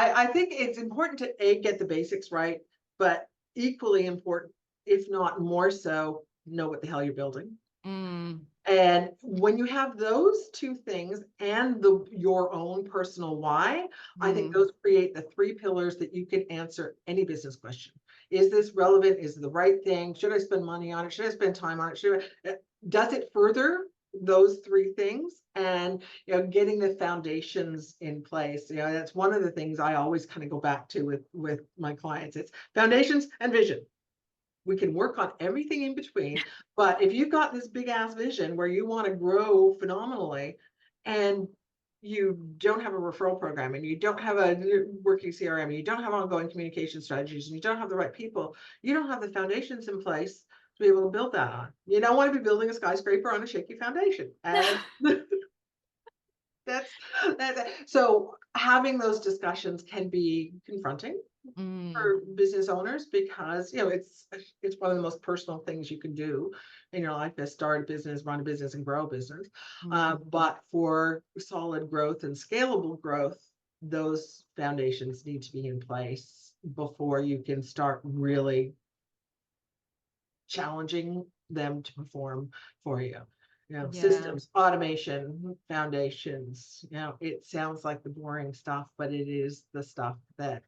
I think it's important to get the basics right, but equally important, if not more so, know what the hell you're building. Mm, And when you have those two things and your own personal why, I think mm. those create the three pillars that you can answer any business question. Is this relevant? Is it the right thing? Should I spend money on it? Should I spend time on it? Does it further those three things? And getting the foundations in place. That's one of the things I always kind of go back to with my clients. It's foundations and vision. We can work on everything in between, but if you've got this big ass vision where you want to grow phenomenally and you don't have a referral program and you don't have a working CRM, and you don't have ongoing communication strategies, and you don't have the right people, you don't have the foundations in place to be able to build that on. You don't want to be building a skyscraper on a shaky foundation. And that's so having those discussions can be confronting Mm, for business owners because it's one of the most personal things you can do in your life is start a business, run a business, and grow a business. mm. But for solid growth and scalable growth, those foundations need to be in place before you can start really challenging them to perform for you. Yeah. Systems, automation, foundations. It sounds like the boring stuff, but it is the stuff that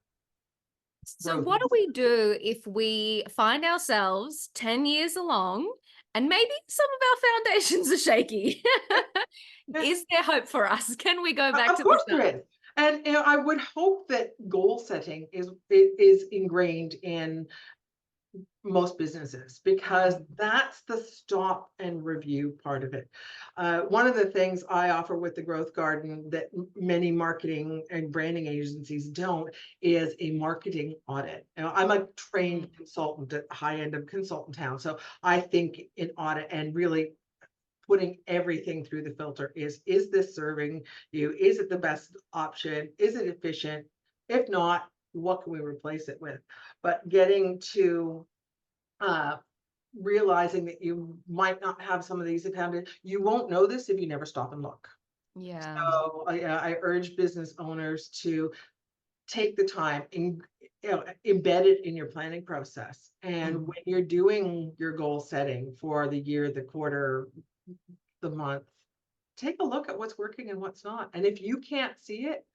So growth what do is. we do if we find ourselves 10 years along and maybe some of our foundations are shaky? Is there hope for us? Can we go back Of to the course there start? is. And I would hope that goal setting is ingrained in most businesses because Mm, that's the stop and review part of it. One of the things I offer with the Growth Garden that many marketing and branding agencies don't is a marketing audit. I'm a trained mm, consultant at the high end of consultant town, so I think in audit and really putting everything through the filter is this serving you? Is it the best option? Is it efficient? If not, what can we replace it with? But getting to uh, realizing that you might not have some of these accounted, you won't know this if you never stop and look. yeah. So I urge business owners to take the time and embed it in your planning process. And Mm, when you're doing your goal setting for the year, the quarter, the month, take a look at what's working and what's not. And if you can't see it,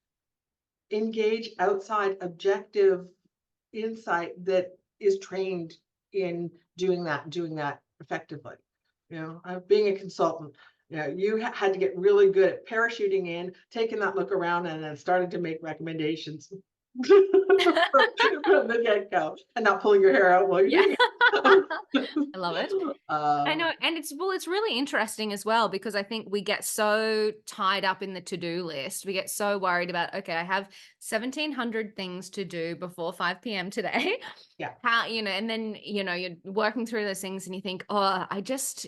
engage outside objective insight that is trained in doing that effectively. Being a consultant, you had to get really good at parachuting in, taking that look around, and then starting to make recommendations from the get-go, and not pulling your hair out while you're yeah. doing it. I love it. I um, know, and it's really interesting as well because I think we get so tied up in the to-do list. We get so worried about, okay, I have 1,700 things to do before 5 p.m. today. yeah, How, and then, you're working through those things and you think, oh,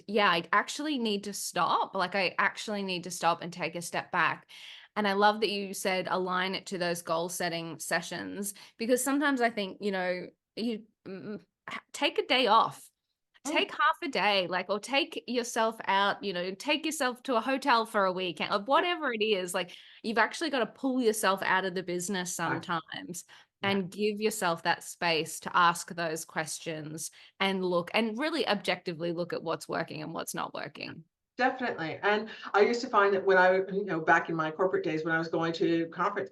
yeah, I actually need to stop. Like, I actually need to stop and take a step back. And I love that you said align it to those goal setting sessions because sometimes I think, you take a day off, mm, take half a day, like, or take yourself out, take yourself to a hotel for a weekend or yeah, whatever it is. Like, you've actually got to pull yourself out of the business right, sometimes yeah. and give yourself that space to ask those questions and look and really objectively look at what's working and what's not working. Definitely. And I used to find that when back in my corporate days, when I was going to conference,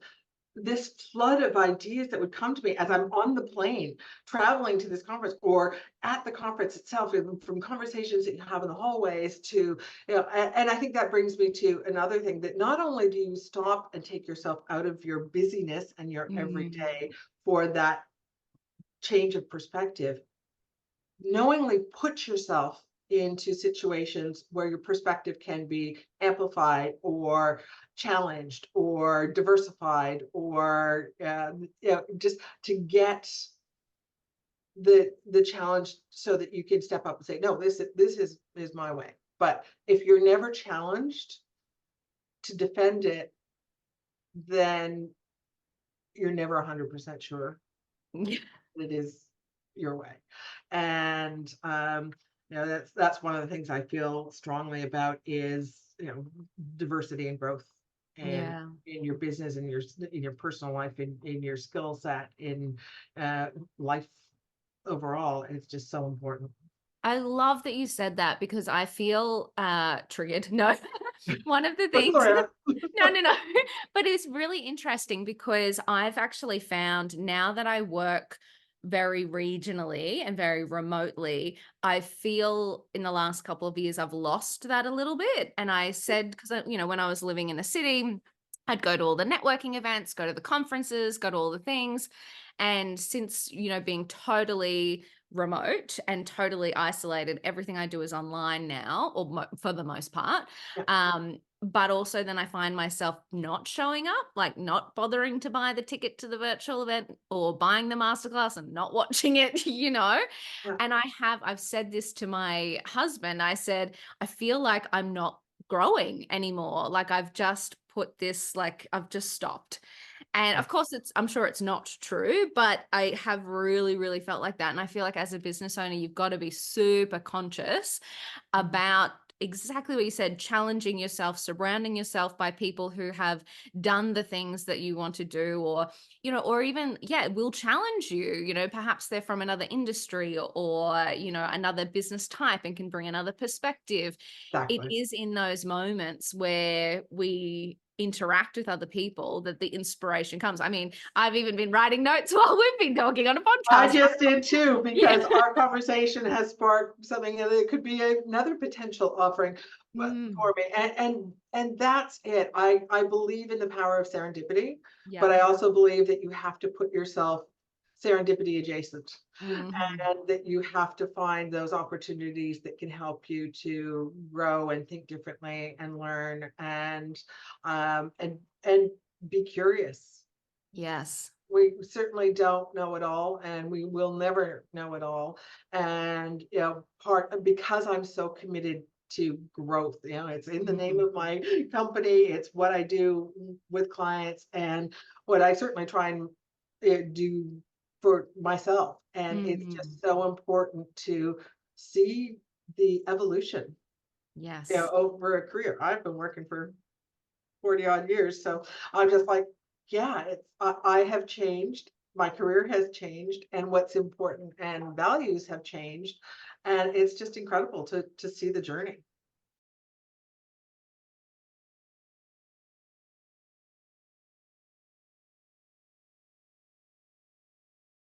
this flood of ideas that would come to me as I'm on the plane traveling to this conference or at the conference itself, from conversations that you have in the hallways to, and I think that brings me to another thing that not only do you stop and take yourself out of your busyness and your Mm, everyday for that change of perspective, knowingly put yourself into situations where your perspective can be amplified or challenged or diversified or just to get the challenge so that you can step up and say no, this is my way. But if you're never challenged to defend it, then you're never 100% sure yeah. it is your way. And that's one of the things I feel strongly about is diversity and growth. and Yeah. in your business, in your personal life, in your skill set, in life overall. It's just so important. I love that you said that because I feel triggered. No. One of the But things sorry, no, no, no. But it's really interesting because I've actually found now that I work very regionally and very remotely, I feel in the last couple of years I've lost that a little bit. And I said, because when I was living in the city, I'd go to all the networking events, go to the conferences, go to all the things. And since, being totally remote and totally isolated, everything I do is online now, or for the most part. yeah, But also then I find myself not showing up, like not bothering to buy the ticket to the virtual event or buying the masterclass and not watching it, yeah, And I've said this to my husband. I said, I feel like I'm not growing anymore. Like I've just put this, like I've just stopped. And yeah. of course, I'm sure it's not true, but I have really, really felt like that. And I feel like as a business owner, you've got to be super conscious Mhm. about exactly what you said, challenging yourself, surrounding yourself by people who have done the things that you want to do, or even, yeah, will challenge you. Perhaps they're from another industry or, another business type and can bring another perspective. It Exactly. is in those moments where we interact with other people that the inspiration comes. I mean, I've even been writing notes while we've been talking on a I podcast. just did too, Yeah. because our conversation has sparked something that it could be another potential offering Mm, for me. And that's it. I believe in the power of serendipity, yeah. but I also believe that you have to put yourself serendipity adjacent, Hmm. and that you have to find those opportunities that can help you to grow and think differently and learn and be curious. Yes. We certainly don't know it all, and we will never know it all. And because I'm so committed to growth, it's in the name Mhm. of my company. It's what I do with clients, and what I certainly try and do for myself. And it's Mhm. just so important to see the evolution, Yes. over a career. I've been working for 40 odd years. So I'm just like, yeah, I have changed. My career has changed, and what's important and values have changed. And it's just incredible to see the journey.